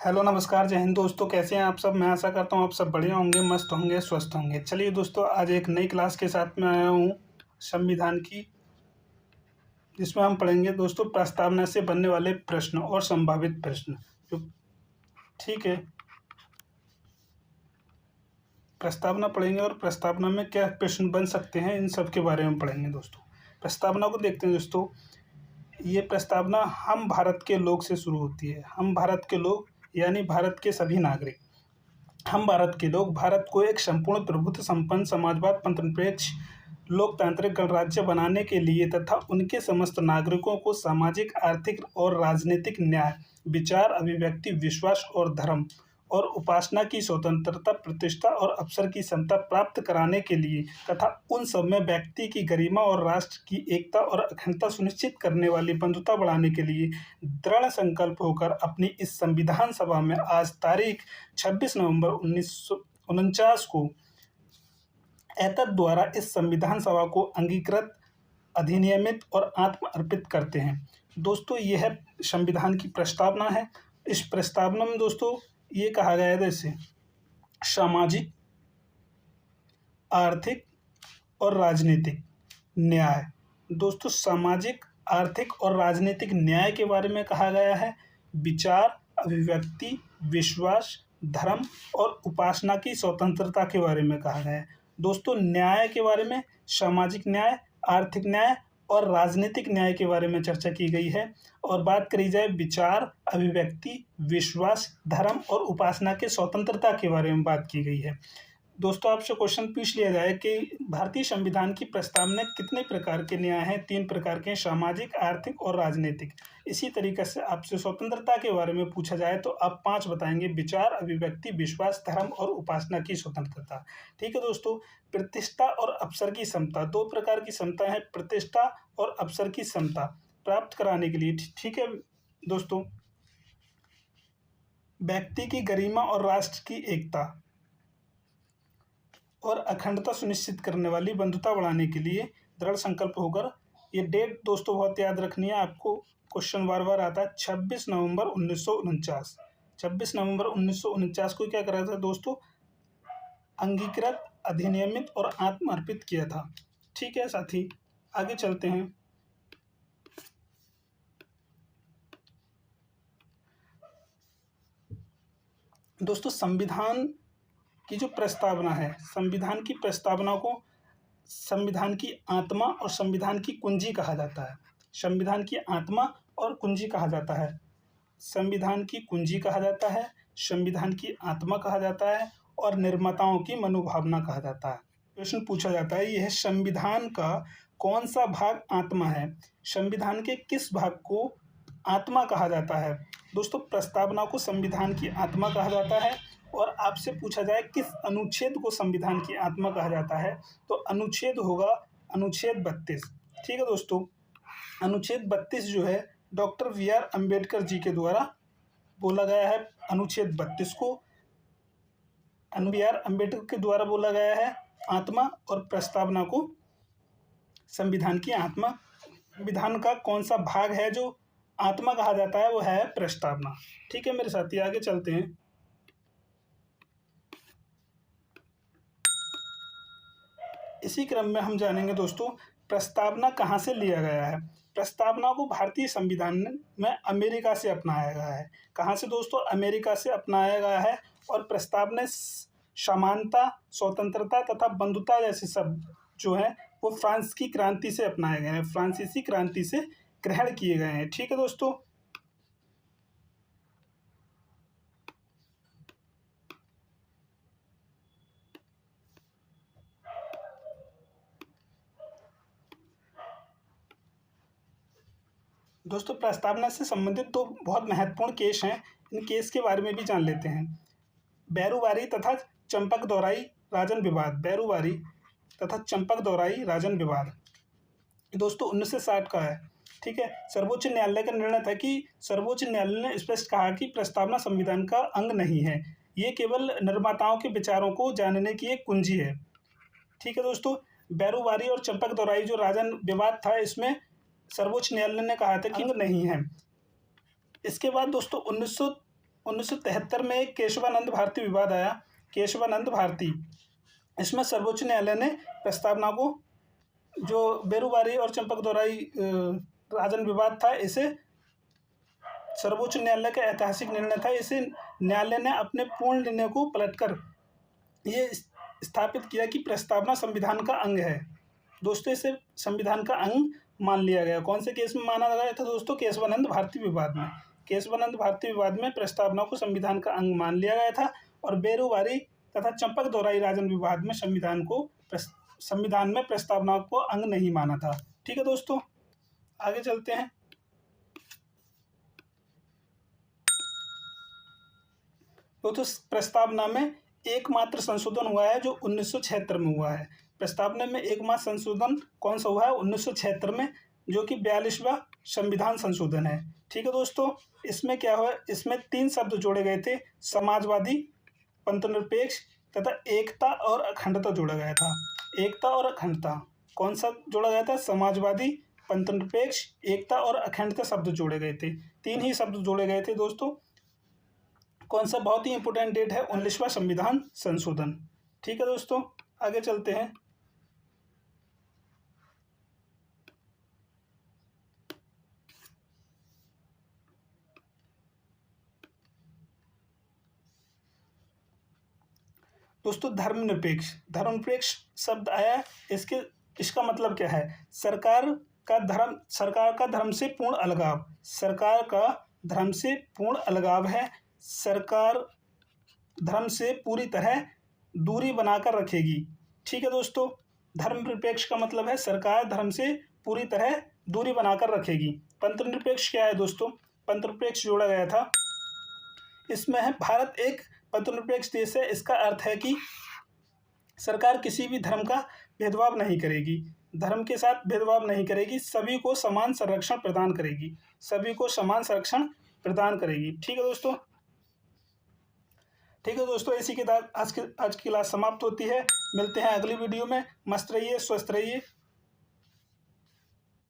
Hello नमस्कार जय हिंद दोस्तों, कैसे हैं आप सब। मैं आशा करता हूँ आप सब बढ़िया होंगे, मस्त होंगे, स्वस्थ होंगे। चलिए दोस्तों, आज एक नई क्लास के साथ में आया हूँ संविधान की, जिसमें हम पढ़ेंगे दोस्तों प्रस्तावना से बनने वाले प्रश्न और संभावित प्रश्न। जो ठीक है, प्रस्तावना पढ़ेंगे और प्रस्तावना में क्या प्रश्न बन सकते हैं, इन सब के बारे में पढ़ेंगे दोस्तों। प्रस्तावना को देखते हैं दोस्तों। ये प्रस्तावना हम भारत के लोग से शुरू होती है। हम भारत के लोग यानी भारत के सभी नागरिक। हम भारत के लोग भारत को एक संपूर्ण प्रभुत्व संपन्न समाजवाद धर्मनिरपेक्ष लोकतांत्रिक गणराज्य बनाने के लिए तथा उनके समस्त नागरिकों को सामाजिक, आर्थिक और राजनीतिक न्याय, विचार, अभिव्यक्ति, विश्वास और धर्म और उपासना की स्वतंत्रता, प्रतिष्ठा और अवसर की समता प्राप्त कराने के लिए तथा उन सब में व्यक्ति की गरिमा और राष्ट्र की एकता और अखंडता सुनिश्चित करने वाली बंधुता बढ़ाने के लिए दृढ़ संकल्प होकर अपनी इस संविधान सभा में आज तारीख 26 नवंबर 1949 को एतद द्वारा इस संविधान सभा को अंगीकृत, अधिनियमित और आत्म अर्पित करते हैं। दोस्तों, यह संविधान की प्रस्तावना है। इस प्रस्तावना में दोस्तों ये कहा गया है जैसे सामाजिक, आर्थिक और राजनीतिक न्याय। दोस्तों, सामाजिक, आर्थिक और राजनीतिक न्याय के बारे में कहा गया है। विचार, अभिव्यक्ति, विश्वास, धर्म और उपासना की स्वतंत्रता के बारे में कहा गया है। दोस्तों, न्याय के बारे में सामाजिक न्याय, आर्थिक न्याय और राजनीतिक न्याय के बारे में चर्चा की गई है। और बात करी जाए विचार, अभिव्यक्ति, विश्वास, धर्म और उपासना के स्वतंत्रता के बारे में बात की गई है। दोस्तों, आपसे क्वेश्चन पूछ लिया जाए कि भारतीय संविधान की प्रस्तावना में कितने प्रकार के न्याय हैं। 3 प्रकार के हैं, सामाजिक, आर्थिक और राजनीतिक। इसी तरीके से आपसे स्वतंत्रता के बारे में पूछा जाए तो आप 5 बताएंगे, विचार, अभिव्यक्ति, विश्वास, धर्म और उपासना की स्वतंत्रता। ठीक है दोस्तों। प्रतिष्ठा और अवसर की समता, 2 प्रकार की समता है, प्रतिष्ठा और अवसर की समता प्राप्त कराने के लिए। ठीक है दोस्तों। व्यक्ति की गरिमा और राष्ट्र की एकता और अखंडता सुनिश्चित करने वाली बंधुता बढ़ाने के लिए दृढ़ संकल्प होकर। ये डेट दोस्तों बहुत याद रखनी है आपको, क्वेश्चन बार बार आता है। 26 नवंबर 1949। 26 नवंबर 1949 को क्या करा था दोस्तों? अंगीकृत, अधिनियमित और आत्म अर्पित किया था। ठीक है साथी, आगे चलते हैं। दोस्तों, संविधान की जो प्रस्तावना है, संविधान की प्रस्तावना को संविधान की आत्मा और संविधान की कुंजी कहा जाता है। संविधान की आत्मा और कुंजी कहा जाता है। संविधान की कुंजी कहा जाता है, संविधान की आत्मा कहा जाता है और निर्माताओं की मनोभावना कहा जाता है। प्रश्न पूछा जाता है, यह संविधान का कौन सा भाग आत्मा है? संविधान के किस भाग को आत्मा कहा जाता है? दोस्तों, प्रस्तावना को संविधान की आत्मा कहा जाता है। और आपसे पूछा जाए किस अनुच्छेद को संविधान की आत्मा कहा जाता है, तो अनुच्छेद होगा अनुच्छेद 32। ठीक है दोस्तों। अनुच्छेद 32 जो है डॉक्टर BR अम्बेडकर जी के द्वारा बोला गया है। अनुच्छेद 32 को BR अम्बेडकर के द्वारा बोला गया है आत्मा, और प्रस्तावना को संविधान की आत्मा। संविधान का कौन सा भाग है जो आत्मा कहा जाता है? वो है प्रस्तावना। ठीक है मेरे साथी, आगे चलते हैं। इसी क्रम में हम जानेंगे दोस्तों प्रस्तावना कहाँ से लिया गया है। प्रस्तावना को भारतीय संविधान में अमेरिका से अपनाया गया है। कहाँ से दोस्तों? अमेरिका से अपनाया गया है। और प्रस्तावना समानता, स्वतंत्रता तथा बंधुता जैसे शब्द जो है वो फ्रांस की क्रांति से अपनाए गए हैं, फ्रांसीसी क्रांति से ग्रहण किए गए हैं। ठीक है दोस्तों। दोस्तों, प्रस्तावना से संबंधित 2 बहुत महत्वपूर्ण केस हैं। इन केस के बारे में भी जान लेते हैं। बैरूबारी तथा चंपकदौराई राजन विवाद। बैरूबारी तथा चंपकदौराई राजन विवाद दोस्तों 1960 का है। ठीक है। सर्वोच्च न्यायालय का निर्णय था कि सर्वोच्च न्यायालय ने स्पष्ट कहा कि प्रस्तावना संविधान का अंग नहीं है, ये केवल निर्माताओं के विचारों को जानने की एक कुंजी है। ठीक है दोस्तों। बैरूबारी और चंपकदौराई जो राजन विवाद था, इसमें सर्वोच्च न्यायालय ने कहा था कि अंग नहीं है। इसके बाद दोस्तों 1973 में एक केशवानंद भारती विवाद आया, केशवानंद भारती। इसमें सर्वोच्च न्यायालय ने प्रस्तावना को, जो बेरुबारी और चंपक दौराई राजन विवाद था, इसे सर्वोच्च न्यायालय का ऐतिहासिक निर्णय था। इसे न्यायालय ने अपने पूर्ण निर्णय को पलटकर ये स्थापित किया कि प्रस्तावना संविधान का अंग है। दोस्तों, इसे संविधान का अंग मान लिया गया। कौन से केस में माना गया था दोस्तों? केशवानंद भारती विवाद में। केशवानंद भारती विवाद में प्रस्तावना को संविधान का अंग मान लिया गया था और बेरुबारी तथा चंपक दौराई राजन विवाद में संविधान में प्रस्तावना को अंग नहीं माना था। ठीक है दोस्तों, आगे चलते हैं। तो प्रस्तावना में एकमात्र संशोधन हुआ है जो 1976 में हुआ है। प्रस्तावना में एकमात्र संशोधन कौन सा हुआ है? 1976 में, जो कि 42वां संविधान संशोधन है। ठीक है दोस्तों, इसमें क्या हुआ? इसमें 3 शब्द जोड़े गए थे, समाजवादी, पंथनिरपेक्ष तथा एकता और अखंडता जोड़ा गया था। एकता और अखंडता कौन सा जोड़ा गया था? समाजवादी, पंथनिरपेक्ष, एकता और अखंडता शब्द जोड़े गए थे। 3 ही शब्द जोड़े गए थे दोस्तों। कौन सा? बहुत ही इंपॉर्टेंट डेट है 19वां संविधान संशोधन। ठीक है दोस्तों, आगे चलते हैं। दोस्तों, धर्मनिरपेक्ष शब्द आया, इसका मतलब क्या है? सरकार का धर्म से पूर्ण अलगाव। सरकार का धर्म से पूर्ण अलगाव है। सरकार धर्म से पूरी तरह दूरी बनाकर रखेगी। ठीक है दोस्तों, धर्मनिरपेक्ष का मतलब है सरकार धर्म से पूरी तरह दूरी बनाकर रखेगी। पंथनिरपेक्ष क्या है दोस्तों? पंथनिरपेक्ष जोड़ा गया था, इसमें है भारत एक पंथनिरपेक्ष देश है। इसका अर्थ है कि सरकार किसी भी धर्म का भेदभाव नहीं करेगी, धर्म के साथ भेदभाव नहीं करेगी, सभी को समान संरक्षण प्रदान करेगी, सभी को समान संरक्षण प्रदान करेगी। ठीक है दोस्तों, इसी के साथ आज की क्लास समाप्त होती है। मिलते हैं अगली वीडियो में। मस्त रहिए, स्वस्थ रहिए।